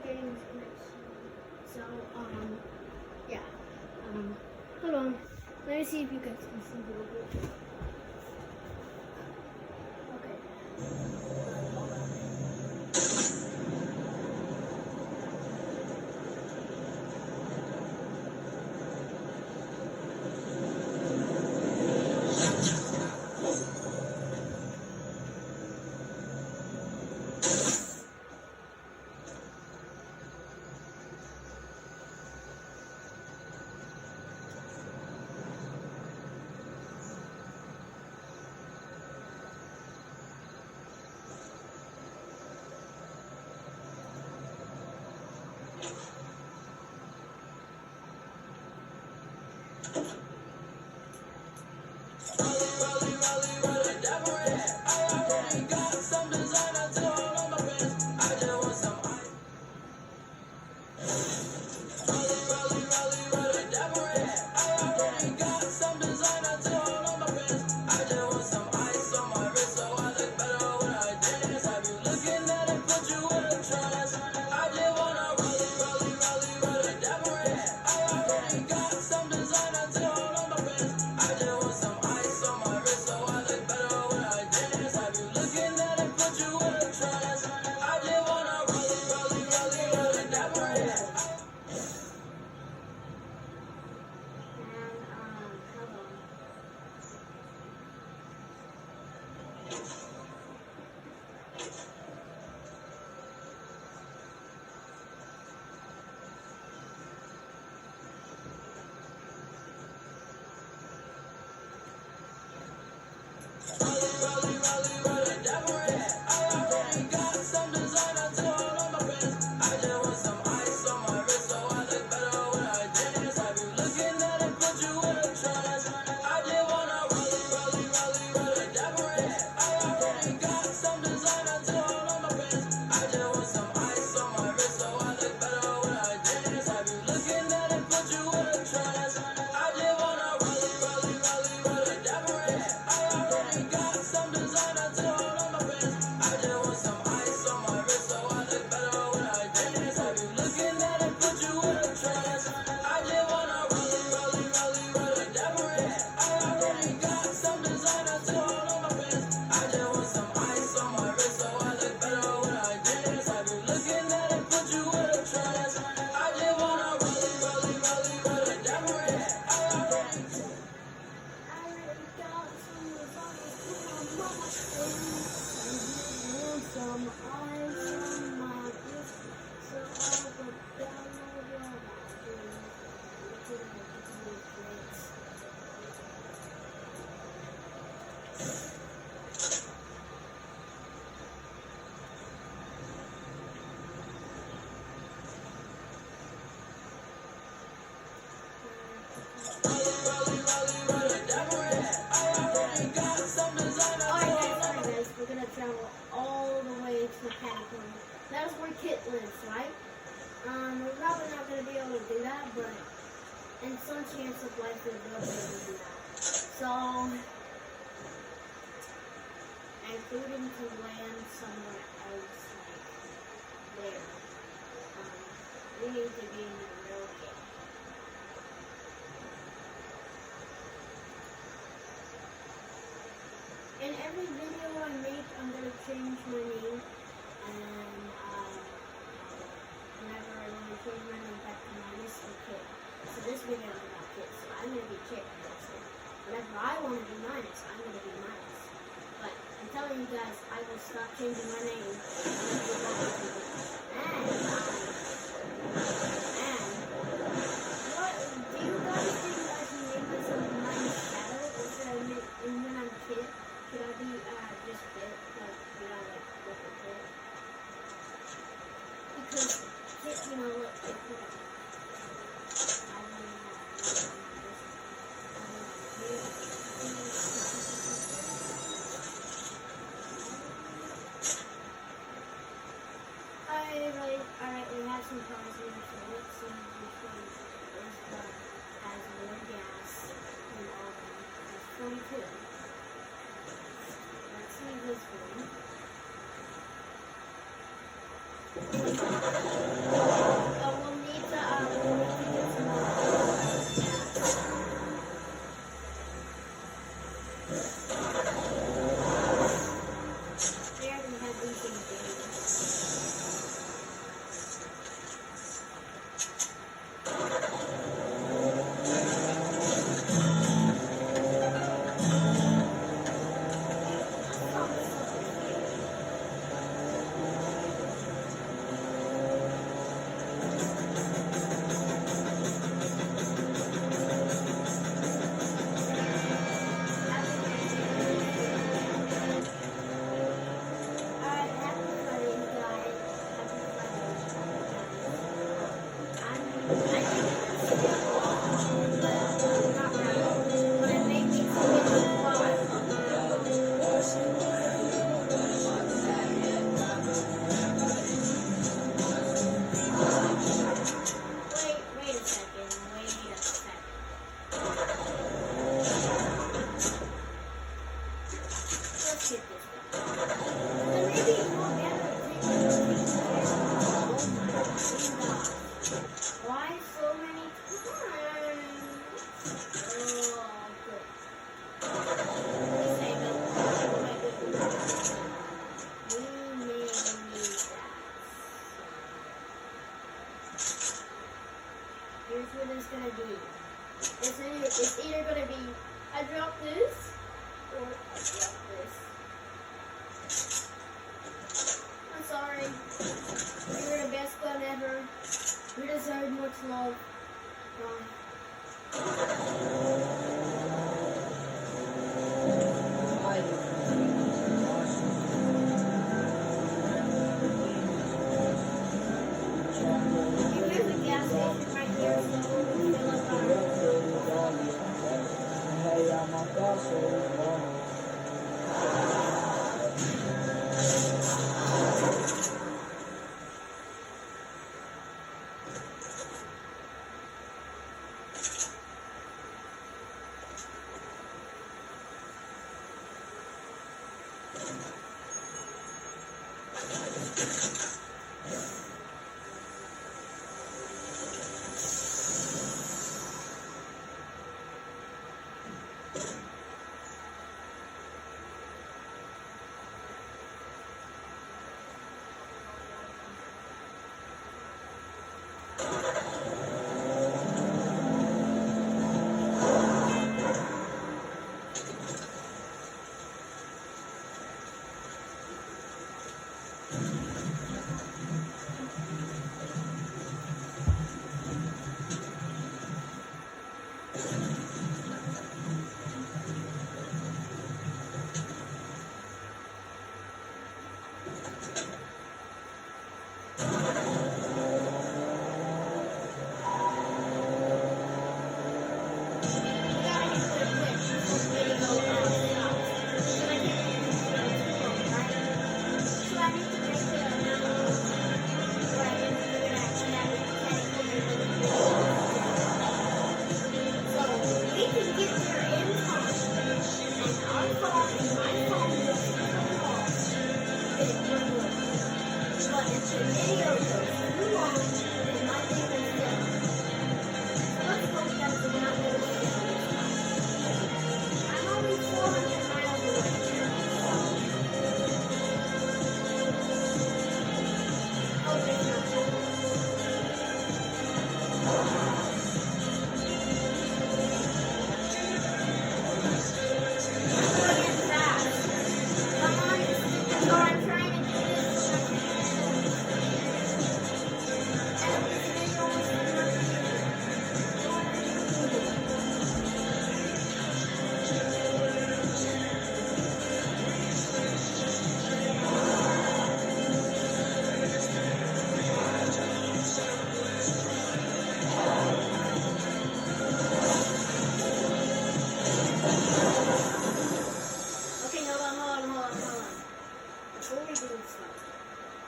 getting this connection. So, yeah. Hold on. Let me see if you guys can see the video. That's where Kit lives, right? We're probably not going to be able to do that, but in some chance of life, we'll be able to do that. So, including to land somewhere else, like there. We need to be in a real game. In every video I make, I'm going to change my name. And whenever I want to change my name back to Minus or Kit. So this video is about Kit, so I'm going to be Kit. Whenever I want to be Minus, I'm going to be Minus. But I'm telling you guys, I will stop changing my name. And what do you guys think I should name myself Minus Shadow, or should I make, and when I'm Kit, should I be just Kit? Like, you know, like with a Kit? Because Kit, you know, look, I Alright, we have some cars here, so let's see which one has more gas than all of them. That's 42. see this one. But we'll need to get some more. There we have these things. Why so many times? Oh, good. Say no. Oh my goodness. We may need that. Here's what it's gonna be. It's either gonna be I drop this or I drop this. I'm sorry. You're the best gun ever. You deserve much love. There's a gas station right here, so we'll fill up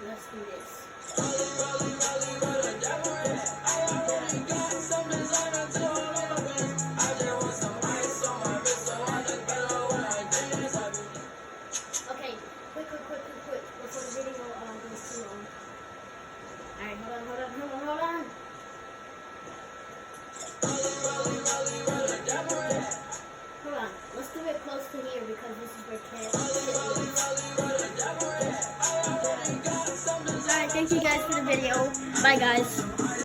Let's do this. Okay, Alright, hold on. Hold on. Let's do it close to here because this is where Ted. Alright, thank you guys for the video. Bye guys.